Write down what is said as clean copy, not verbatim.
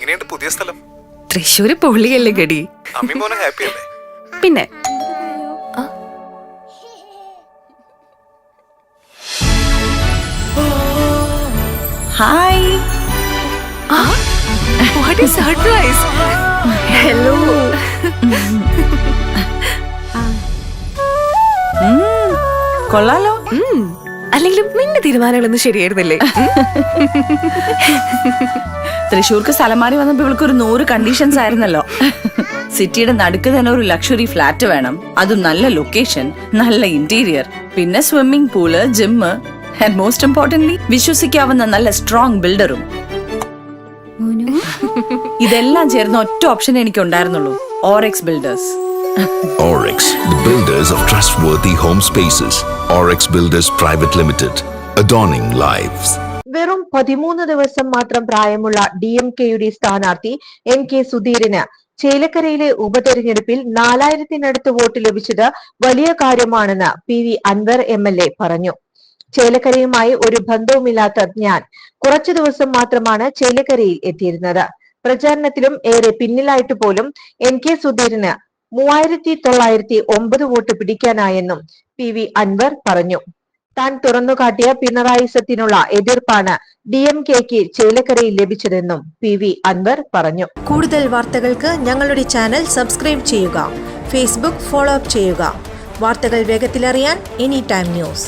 എങ്ങനെയുണ്ട് പുതിയ സ്ഥലം? തൃശ്ശൂര് പൊള്ളിയല്ലേ ഗടി. അമ്മി മോനെ ഹാപ്പി അല്ലേ? പിന്നെ hi. what a surprise. Hello. കൊള്ളാലോ. അല്ലെങ്കിലും നിന്റെ തീരുമാനങ്ങളൊന്നും ശരിയായിരുന്നില്ലേ? തൃശ്ശൂർക്ക് സ്ഥലം മാറി വന്നപ്പോ ഇവൾക്ക് ഒരു 100 കണ്ടീഷൻസ് ആയിരുന്നല്ലോ. സിറ്റിയുടെ നടുക്ക് തന്നെ ഒരു ലക്ഷറി ഫ്ലാറ്റ് വേണം, അതും നല്ല ലൊക്കേഷൻ, നല്ല ഇന്റീരിയർ, പിന്നെ swimming pool, gym, and most importantly വിശ്വസിക്കാവുന്ന നല്ല സ്ട്രോങ് ബിൽഡറും. ഇതെല്ലാം ചേർന്ന ഒറ്റ ഓപ്ഷൻ എനിക്ക് ഉണ്ടായിരുന്നുള്ളൂ, Orex builders. Orex, the builders of trustworthy home spaces. Orex Builders Private Limited, adorning lives. വെറും 13 ദിവസം മാത്രം പ്രായമുള്ള DMKയുടെ സ്ഥാനാർത്ഥി NK സുധീരന് ചേലക്കരയിലെ ഉപതെരഞ്ഞെടുപ്പിൽ 4000-നടുത്ത് വോട്ട് ലഭിച്ചത് വലിയ കാര്യമാണെന്ന് PV അൻവർ MLA പറഞ്ഞു. ചേലക്കരയുമായി ഒരു ബന്ധവുമില്ലാത്ത ഞാൻ കുറച്ചു ദിവസം മാത്രമാണ് ചേലക്കരയിൽ എത്തിയിരുന്നത്. പ്രചാരണത്തിലും ഏറെ പിന്നിലായിട്ട് പോലും NK സുധീരന് 3909 വോട്ട് പിടിക്കാനായെന്നും PV അൻവർ പറഞ്ഞു. താൻ തുറന്നുകാട്ടിയ പിണറായിസത്തിനുള്ള എതിർപ്പാണ് DMKക്ക് ചേലക്കരയിൽ ലഭിച്ചതെന്നും PV അൻവർ പറഞ്ഞു. കൂടുതൽ വാർത്തകൾക്ക് ഞങ്ങളുടെ ചാനൽ സബ്സ്ക്രൈബ് ചെയ്യുക, ഫേസ്ബുക്ക് ഫോളോ അപ്പ് ചെയ്യുക. വാർത്തകൾ വേഗത്തിലറിയാൻ എനി ടൈം ന്യൂസ്.